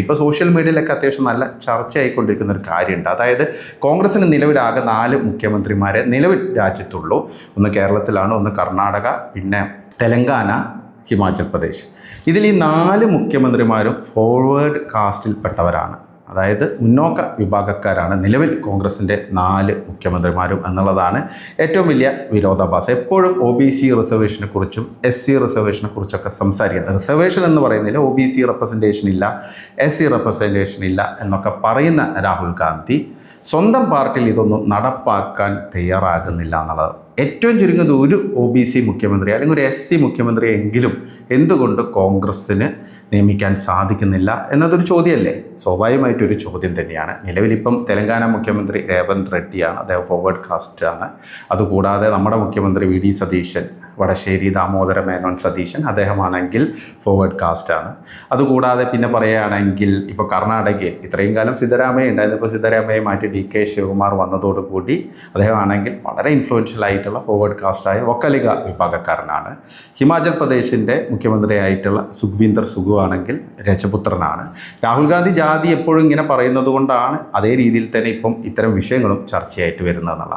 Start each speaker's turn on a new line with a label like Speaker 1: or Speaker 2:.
Speaker 1: ഇപ്പോൾ സോഷ്യൽ മീഡിയയിലൊക്കെ അത്യാവശ്യം നല്ല ചർച്ചയായിക്കൊണ്ടിരിക്കുന്ന ഒരു കാര്യമുണ്ട്. അതായത് കോൺഗ്രസിന് നിലവിലാകെ 4 മുഖ്യമന്ത്രിമാരെ നിലവിൽ രാജ്യത്തുള്ളൂ. ഒന്ന് കേരളത്തിലാണ്, ഒന്ന് കർണാടക, പിന്നെ തെലങ്കാന, ഹിമാചൽ പ്രദേശ്. ഇതിൽ ഈ 4 മുഖ്യമന്ത്രിമാരും ഫോർവേഡ് കാസ്റ്റിൽപ്പെട്ടവരാണ്. അതായത് മുന്നോക്ക വിഭാഗക്കാരാണ് നിലവിൽ കോൺഗ്രസിൻ്റെ 4 മുഖ്യമന്ത്രിമാരും എന്നുള്ളതാണ് ഏറ്റവും വലിയ വിരോധാഭാസം. എപ്പോഴും OBC റിസർവേഷനെ കുറിച്ചും SC റിസർവേഷനെ കുറിച്ചൊക്കെ സംസാരിക്കുന്നത്. റിസർവേഷൻ എന്ന് പറയുന്നതിൽ OBC റെപ്രസെൻറ്റേഷൻ ഇല്ല, SC റെപ്രസെൻറ്റേഷൻ ഇല്ല എന്നൊക്കെ പറയുന്ന രാഹുൽ ഗാന്ധി സ്വന്തം പാർട്ടിയിൽ ഇതൊന്നും നടപ്പാക്കാൻ തയ്യാറാകുന്നില്ല എന്നുള്ളത്. ഏറ്റവും ചുരുങ്ങിയത് ഒരു OBC മുഖ്യമന്ത്രി അല്ലെങ്കിൽ ഒരു SC മുഖ്യമന്ത്രിയെങ്കിലും എന്തുകൊണ്ട് കോൺഗ്രസ്സിന് നിയമിക്കാൻ സാധിക്കുന്നില്ല എന്നതൊരു ചോദ്യമല്ലേ? സ്വാഭാവികമായിട്ടൊരു ചോദ്യം തന്നെയാണ്. നിലവിലിപ്പം തെലങ്കാന മുഖ്യമന്ത്രി രേവന്ത് റെഡ്ഡിയാണ്, അദ്ദേഹം ഫോർവേഡ് കാസ്റ്റാണ്. അതുകൂടാതെ നമ്മുടെ മുഖ്യമന്ത്രി VD സതീശൻ, വടശ്ശേരി ദാമോദര മേനോൻ സതീശൻ, അദ്ദേഹമാണെങ്കിൽ ഫോർവേഡ് കാസ്റ്റാണ്. അതുകൂടാതെ പിന്നെ പറയുകയാണെങ്കിൽ ഇപ്പോൾ കർണാടകയിൽ ഇത്രയും കാലം സിദ്ധരാമയ്യ ഉണ്ടായിരുന്നു. ഇപ്പോൾ സിദ്ധരാമയ്യ മാറ്റി DK ശിവകുമാർ വന്നതോടുകൂടി അദ്ദേഹമാണെങ്കിൽ വളരെ ഇൻഫ്ലുവൻഷ്യൽ ആയിട്ടുള്ള ഫോർവേഡ് കാസ്റ്റായ വക്കലിക വിഭാഗക്കാരനാണ്. ഹിമാചൽ പ്രദേശിൻ്റെ മുഖ്യമന്ത്രിയായിട്ടുള്ള സുഖ്വീന്ദർ സുഖു ആണെങ്കിൽ രജപുത്രനാണ്. രാഹുൽ ഗാന്ധി ജാതി എപ്പോഴും ഇങ്ങനെ പറയുന്നത് കൊണ്ടാണ് അതേ രീതിയിൽ തന്നെ ഇപ്പം ഇത്തരം വിഷയങ്ങളും ചർച്ചയായിട്ട് വരുന്നതെന്നുള്ളതാണ്.